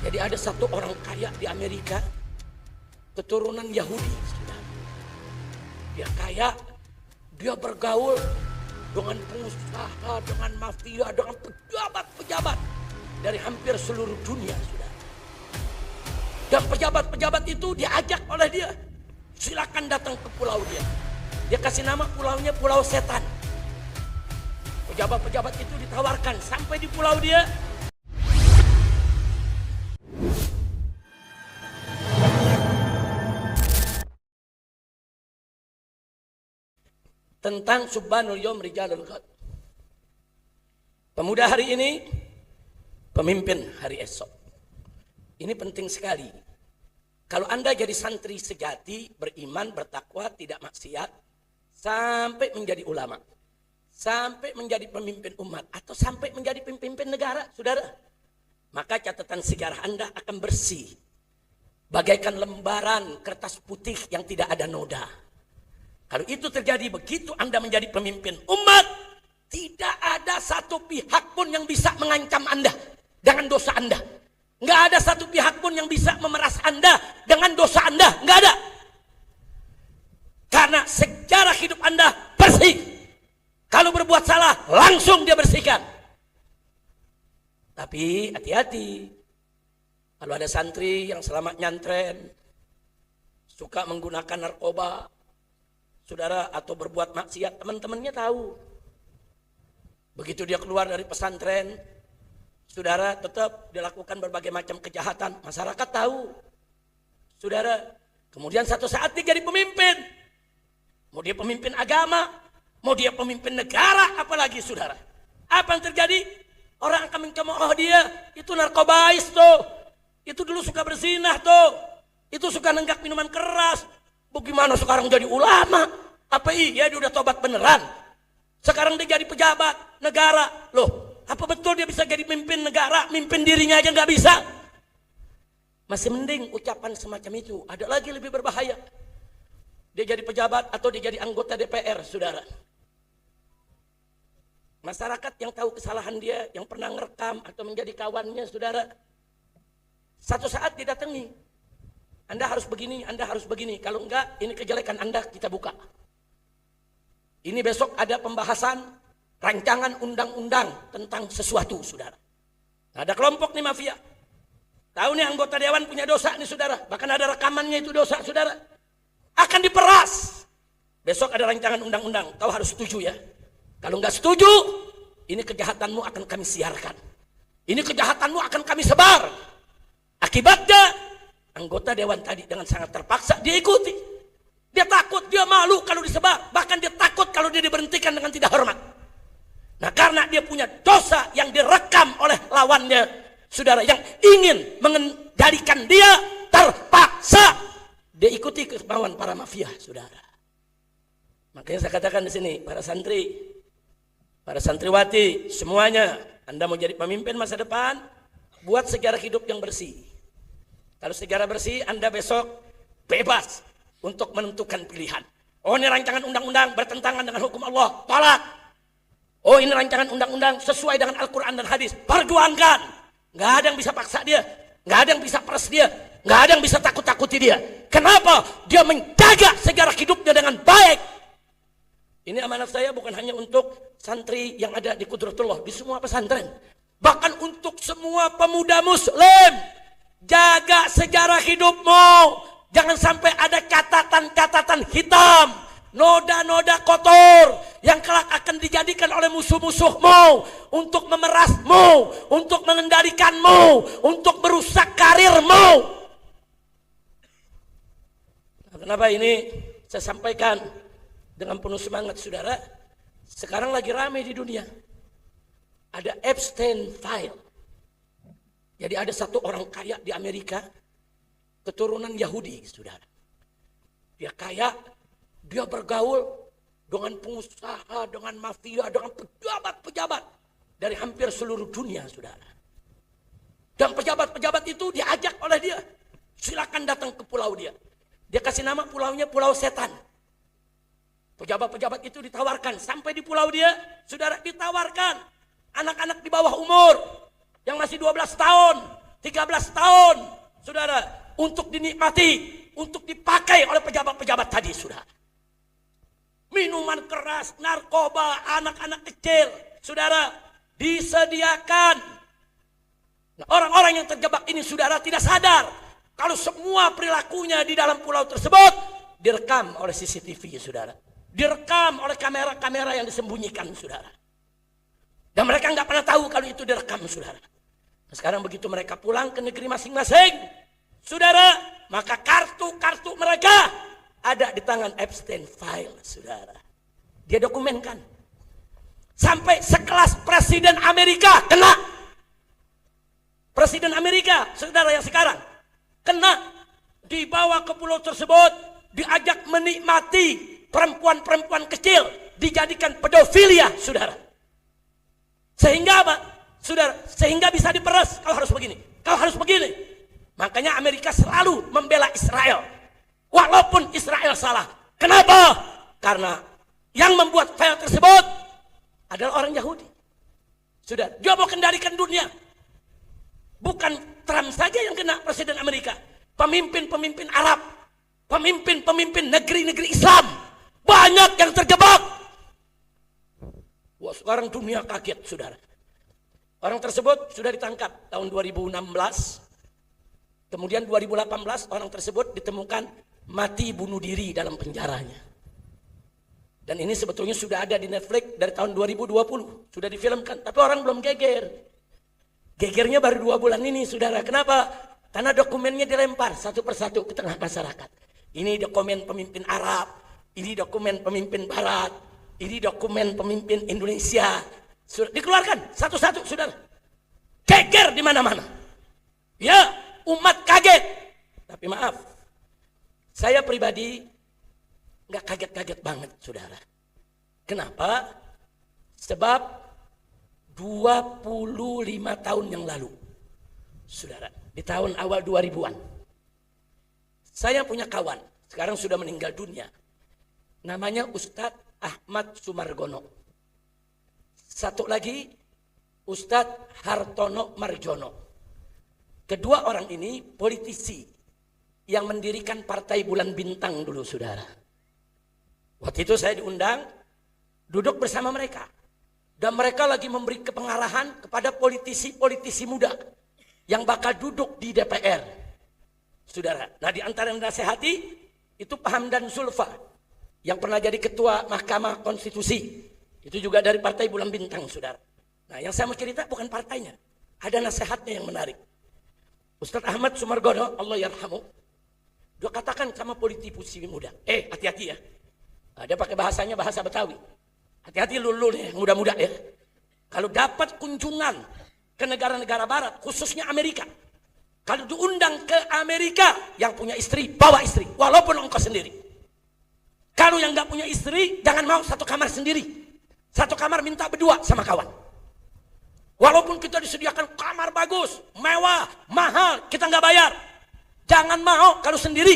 Jadi ada satu orang kaya di Amerika, keturunan Yahudi. Dia kaya, dia bergaul dengan pengusaha, dengan mafia, dengan pejabat-pejabat dari hampir seluruh dunia, saudara. Dan pejabat-pejabat itu diajak oleh dia, silakan datang ke pulau dia. Dia kasih nama pulaunya Pulau Setan. Pejabat-pejabat itu ditawarkan sampai di pulau dia. Tentang Subhanul Yom Rijalul Qad. Pemuda hari ini, pemimpin hari esok. Ini penting sekali. Kalau Anda jadi santri sejati, beriman, bertakwa, tidak maksiat, sampai menjadi ulama, sampai menjadi pemimpin umat, atau sampai menjadi pemimpin negara, saudara, maka catatan sejarah Anda akan bersih. Bagaikan lembaran kertas putih yang tidak ada noda. Kalau itu terjadi, begitu Anda menjadi pemimpin umat, tidak ada satu pihak pun yang bisa mengancam Anda dengan dosa Anda. Nggak ada satu pihak pun yang bisa memeras Anda dengan dosa Anda. Nggak ada. Karena sejarah hidup Anda bersih. Kalau berbuat salah, langsung dia bersihkan. Tapi hati-hati. Kalau ada santri yang selama nyantren, suka menggunakan narkoba, saudara, atau berbuat maksiat, teman-temannya tahu. Begitu dia keluar dari pesantren, saudara, tetap dilakukan berbagai macam kejahatan. Masyarakat tahu, saudara. Kemudian satu saat dia jadi pemimpin. Mau dia pemimpin agama, mau dia pemimpin negara, apalagi, saudara. Apa yang terjadi? Orang akan mencemooh dia, itu narkobais tuh. Itu dulu suka berzinah tuh. Itu suka nenggak minuman keras. Bagaimana sekarang jadi ulama? Apa iya dia udah tobat beneran? Sekarang dia jadi pejabat negara. Loh, apa betul dia bisa jadi pemimpin negara? Mimpin dirinya aja nggak bisa. Masih mending ucapan semacam itu. Ada lagi lebih berbahaya. Dia jadi pejabat atau dia jadi anggota DPR, saudara. Masyarakat yang tahu kesalahan dia, yang pernah ngerekam atau menjadi kawannya, saudara, satu saat didatangi. Anda harus begini, Anda harus begini. Kalau enggak, ini kejelekan Anda kita buka. Ini besok ada pembahasan rancangan undang-undang tentang sesuatu, saudara. Ada kelompok nih mafia. Tahu nih anggota dewan punya dosa nih, saudara. Bahkan ada rekamannya itu dosa, saudara. Akan diperas. Besok ada rancangan undang-undang. Tahu harus setuju ya. Kalau enggak setuju, ini kejahatanmu akan kami siarkan. Ini kejahatanmu akan kami sebar. Akibatnya, anggota dewan tadi dengan sangat terpaksa dia ikuti. Dia takut, dia malu kalau disebar. Bahkan dia takut kalau dia diberhentikan dengan tidak hormat. Nah, karena dia punya dosa yang direkam oleh lawannya, saudara, yang ingin mengendalikan dia, terpaksa dia ikuti kemauan para mafia, saudara. Makanya saya katakan di sini, para santri, para santriwati, semuanya, Anda mau jadi pemimpin masa depan, buat sejarah hidup yang bersih. Kalau sejarah bersih, Anda besok bebas untuk menentukan pilihan. Oh, ini rancangan undang-undang bertentangan dengan hukum Allah, tolak. Oh, ini rancangan undang-undang sesuai dengan Al-Quran dan hadis, perjuangkan. Nggak ada yang bisa paksa dia, nggak ada yang bisa peres dia, nggak ada yang bisa takut-takuti dia. Kenapa? Dia menjaga sejarah hidupnya dengan baik. Ini amanat saya bukan hanya untuk santri yang ada di Qudratullah, di semua pesantren. Bahkan untuk semua pemuda muslim. Jaga sejarah hidupmu. Jangan sampai ada catatan-catatan hitam, noda-noda kotor yang kelak akan dijadikan oleh musuh-musuhmu untuk memerasmu, untuk mengendalikanmu, untuk merusak karirmu. Kenapa ini saya sampaikan dengan penuh semangat, saudara? Sekarang lagi ramai di dunia. Ada Epstein File. Jadi ada satu orang kaya di Amerika, keturunan Yahudi, saudara. Dia kaya, dia bergaul dengan pengusaha, dengan mafia, dengan pejabat-pejabat dari hampir seluruh dunia, saudara. Dan pejabat-pejabat itu diajak oleh dia, silakan datang ke pulau dia. Dia kasih nama pulaunya Pulau Setan. Pejabat-pejabat itu ditawarkan sampai di pulau dia, saudara, ditawarkan anak-anak di bawah umur yang masih 12 tahun, 13 tahun, saudara, untuk dinikmati, untuk dipakai oleh pejabat-pejabat tadi, saudara. Minuman keras, narkoba, anak-anak kecil, saudara, disediakan. Nah, orang-orang yang terjebak ini, saudara, tidak sadar kalau semua perilakunya di dalam pulau tersebut direkam oleh CCTV, saudara. Direkam oleh kamera-kamera yang disembunyikan, saudara. Dan mereka nggak pernah tahu kalau itu direkam, saudara. Nah, sekarang begitu mereka pulang ke negeri masing-masing, saudara, maka kartu-kartu mereka ada di tangan Epstein File, saudara. Dia dokumenkan. Sampai sekelas Presiden Amerika kena. Presiden Amerika, saudara, yang sekarang kena, dibawa ke pulau tersebut, diajak menikmati perempuan-perempuan kecil, dijadikan pedofilia, saudara. Sehingga apa, saudara? Sehingga bisa diperas, kau harus begini, kau harus begini. Makanya Amerika selalu membela Israel, walaupun Israel salah. Kenapa? Karena yang membuat file tersebut adalah orang Yahudi. Sudah, dia mau kendalikan dunia. Bukan Trump saja yang kena, Presiden Amerika. Pemimpin-pemimpin Arab, pemimpin-pemimpin negeri-negeri Islam, banyak yang terjebak. Wah, sekarang dunia kaget, saudara. Orang tersebut sudah ditangkap tahun 2016. Kemudian 2018 orang tersebut ditemukan mati bunuh diri dalam penjaranya. Dan ini sebetulnya sudah ada di Netflix dari tahun 2020. Sudah difilmkan, tapi orang belum geger. Gegernya baru 2 bulan ini, saudara. Kenapa? Karena dokumennya dilempar satu persatu ke tengah masyarakat. Ini dokumen pemimpin Arab, ini dokumen pemimpin Barat, ini dokumen pemimpin Indonesia. Sudah dikeluarkan satu-satu, saudara. Geger di mana-mana. Ya, umat kaget. Tapi maaf, saya pribadi nggak kaget-kaget banget, saudara. Kenapa? Sebab 25 tahun yang lalu, saudara, di tahun awal 2000-an, saya punya kawan, sekarang sudah meninggal dunia, namanya Ustadz Ahmad Sumargono. Satu lagi Ustadz Hartono Marjono. Kedua orang ini politisi yang mendirikan Partai Bulan Bintang dulu, saudara. Waktu itu saya diundang duduk bersama mereka. Dan mereka lagi memberi kepengarahan kepada politisi-politisi muda yang bakal duduk di DPR, saudara. Nah, di antara yang nasihati itu Pak Hamdan Zulfa yang pernah jadi ketua Mahkamah Konstitusi. Itu juga dari Partai Bulan Bintang, saudara. Nah, yang saya mau cerita bukan partainya, ada nasihatnya yang menarik. Ustadz Ahmad Sumargono, Allah yarhamu, dia katakan sama politisi muda, hati-hati ya. Nah, dia pakai bahasanya bahasa Betawi. Hati-hati lulu nih, muda-muda ya. Kalau dapat kunjungan ke negara-negara barat, khususnya Amerika. Kalau diundang ke Amerika, yang punya istri, bawa istri. Walaupun engkau sendiri. Kalau yang gak punya istri, jangan mau satu kamar sendiri. Satu kamar minta berdua sama kawan. Walaupun kita disediakan kamar bagus, mewah, mahal, kita gak bayar. Jangan mau kalau sendiri.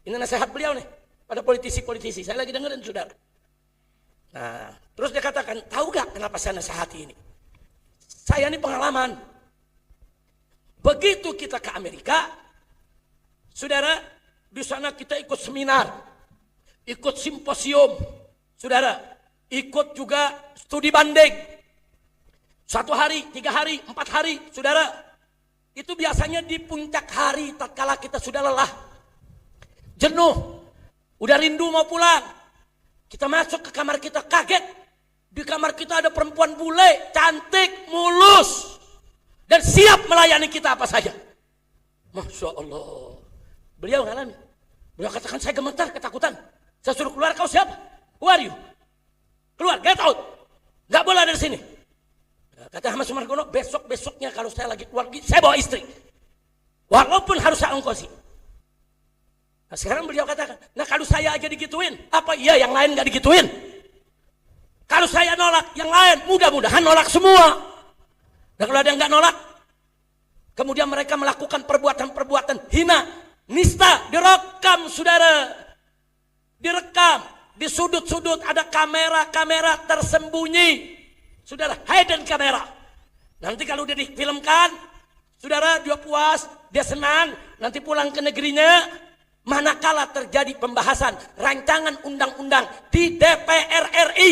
Ini nasihat beliau nih, pada politisi-politisi. Saya lagi dengerin, saudara. Nah, terus dia katakan, tahu gak kenapa saya nasihati ini? Saya ini pengalaman. Begitu kita ke Amerika, saudara, di sana kita ikut seminar, ikut simposium, saudara, ikut juga studi banding. 1 hari, 3 hari, 4 hari, saudara. Itu biasanya di puncak hari tatkala kita sudah lelah, jenuh, udah rindu mau pulang. Kita masuk ke kamar kita, kaget. Di kamar kita ada perempuan bule, cantik, mulus. Dan siap melayani kita apa saja. Masya Allah. Beliau ngalami. Beliau katakan, saya gemetar, ketakutan. Saya suruh keluar, kau siapa? Who are you? Keluar, get out. Gak boleh ada di sini. Kata Ahmad Sumargono, besok-besoknya kalau saya lagi keluar, saya bawa istri. Walaupun harus saya ongkosi. Nah, sekarang beliau katakan, nah kalau saya aja digituin, apa iya yang lain gak digituin? Kalau saya nolak, yang lain mudah-mudahan nolak semua. Dan kalau ada yang gak nolak, kemudian mereka melakukan perbuatan-perbuatan hina, nista, direkam, saudara. Direkam, di sudut-sudut ada kamera-kamera tersembunyi. Saudara, hidden kamera. Nanti kalau udah difilmkan, Saudara, dia puas, dia senang, nanti pulang ke negerinya, manakala terjadi pembahasan rancangan undang-undang di DPR RI.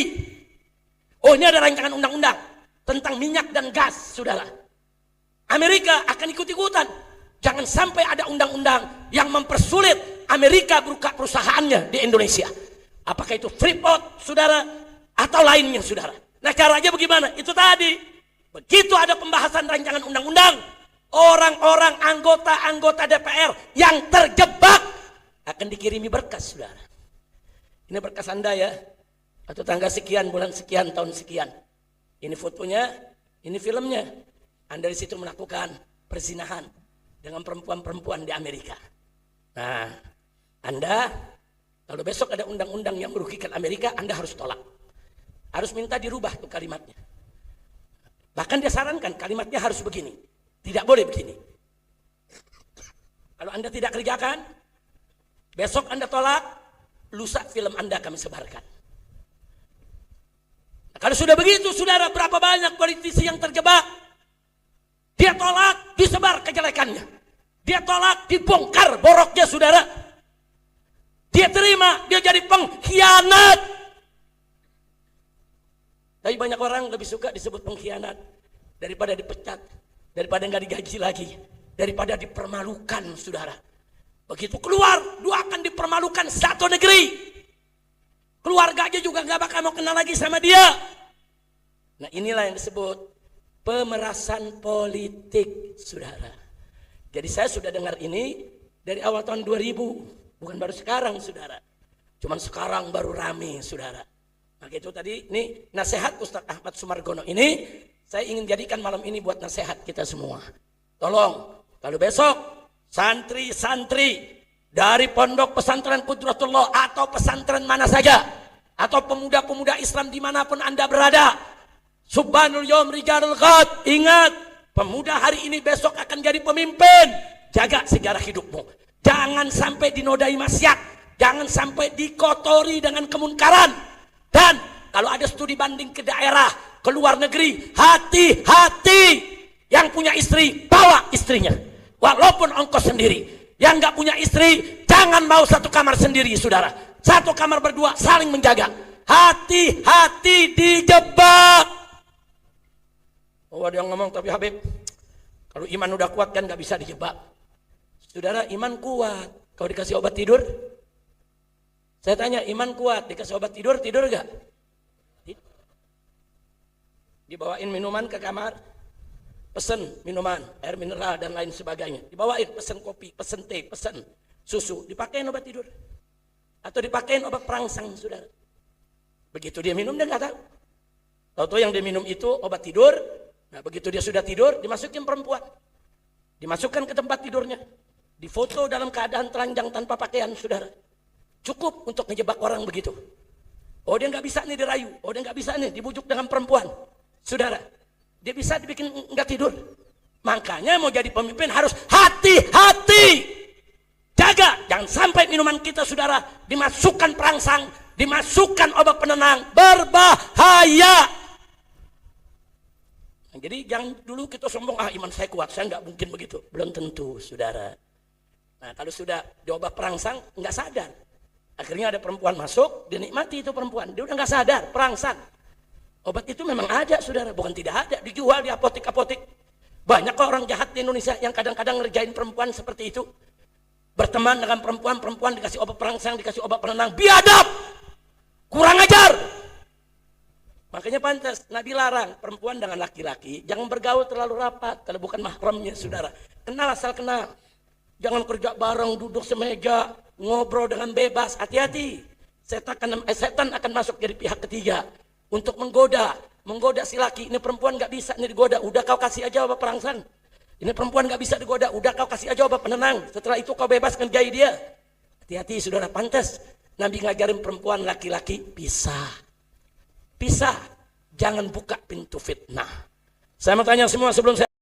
Oh, ini ada rancangan undang-undang tentang minyak dan gas, saudara. Amerika akan ikut-ikutan. Jangan sampai ada undang-undang yang mempersulit Amerika buka perusahaannya di Indonesia. Apakah itu Freeport, saudara, atau lainnya, saudara. Nah, caranya bagaimana? Itu tadi. Begitu ada pembahasan rancangan undang-undang, orang-orang anggota DPR yang terjebak akan dikirimi berkas, saudara. Ini berkas Anda ya, atau tanggal sekian, bulan sekian, tahun sekian. Ini fotonya, ini filmnya. Anda di situ melakukan perzinahan dengan perempuan-perempuan di Amerika. Nah, Anda kalau besok ada undang-undang yang merugikan Amerika, Anda harus tolak. Harus minta dirubah tuh kalimatnya. Bahkan dia sarankan kalimatnya harus begini. Tidak boleh begini. Kalau Anda tidak kerjakan, besok Anda tolak, lusa film Anda kami sebarkan. Nah, kalau sudah begitu, saudara, berapa banyak politisi yang terjebak? Dia tolak, disebar kejelekannya. Dia tolak, dibongkar boroknya, saudara. Dia terima, dia jadi pengkhianat. Tapi banyak orang lebih suka disebut pengkhianat daripada dipecat, daripada nggak digaji lagi, daripada dipermalukan, saudara. Begitu keluar, dia akan dipermalukan satu negeri. Keluarganya juga nggak bakal mau kenal lagi sama dia. Nah, inilah yang disebut pemerasan politik, saudara. Jadi saya sudah dengar ini dari awal tahun 2000. Bukan baru sekarang, saudara. Cuman sekarang baru rame, saudara. Maka itu tadi, ini nasihat Ustaz Ahmad Sumargono ini, saya ingin jadikan malam ini buat nasihat kita semua. Tolong, kalau besok santri-santri dari pondok pesantren Qudratullah atau pesantren mana saja, atau pemuda-pemuda Islam dimanapun Anda berada, Subhanul Yawm Rijalul Ghad, ingat, pemuda hari ini besok akan jadi pemimpin. Jaga sejarah hidupmu. Jangan sampai dinodai maksiat, jangan sampai dikotori dengan kemunkaran. Dan kalau ada studi banding ke daerah, ke luar negeri, hati-hati. Yang punya istri, bawa istrinya, walaupun ongkos sendiri. Yang nggak punya istri, jangan mau satu kamar sendiri, saudara. Satu kamar berdua, saling menjaga. Hati-hati dijebak. Oh, ada yang ngomong, tapi Habib, kalau iman udah kuat kan nggak bisa dijebak. Saudara, iman kuat. Kalau dikasih obat tidur, saya tanya, iman kuat, dikasih obat tidur, tidur gak? Dibawain minuman ke kamar, pesen minuman, air mineral dan lain sebagainya. Dibawain, pesen kopi, pesen teh, pesen susu, dipakein obat tidur. Atau dipakein obat perangsang, saudara. Begitu dia minum, dia gak tahu. Tahu-tahu yang dia minum itu obat tidur. Nah, begitu dia sudah tidur, dimasukin perempuan. Dimasukkan ke tempat tidurnya. Difoto dalam keadaan telanjang tanpa pakaian, saudara. Cukup untuk ngejebak orang begitu. Oh, dia nggak bisa nih dirayu. Oh, dia nggak bisa nih dibujuk dengan perempuan, saudara. Dia bisa dibikin nggak tidur. Makanya mau jadi pemimpin harus hati-hati. Jaga, jangan sampai minuman kita, saudara, dimasukkan perangsang, dimasukkan obat penenang, berbahaya. Nah, jadi jangan dulu kita sombong, iman saya kuat, saya nggak mungkin begitu. Belum tentu, saudara. Nah, kalau sudah diobat perangsang, nggak sadar. Akhirnya ada perempuan masuk, dia nikmati itu perempuan. Dia udah nggak sadar, perangsang. Obat itu memang ada, saudara. Bukan tidak ada, dijual di apotek-apotek. Banyak kok orang jahat di Indonesia yang kadang-kadang ngerjain perempuan seperti itu. Berteman dengan perempuan dikasih obat perangsang, dikasih obat penenang. Biadab! Kurang ajar! Makanya pantas, Nabi larang perempuan dengan laki-laki. Jangan bergaul terlalu rapat, kalau bukan mahramnya, saudara. Kenal asal kenal. Jangan kerja bareng, duduk semeja, ngobrol dengan bebas. Hati-hati. Setan akan masuk dari pihak ketiga untuk menggoda si laki. Ini perempuan nggak bisa nih digoda. Udah kau kasih aja obat perangsang. Ini perempuan nggak bisa digoda. Udah kau kasih aja obat penenang. Setelah itu kau bebaskan gaya dia. Hati-hati, saudara, pantas. Nabi ngajarin perempuan laki-laki pisah. Pisah. Jangan buka pintu fitnah. Saya mau tanya semua sebelum saya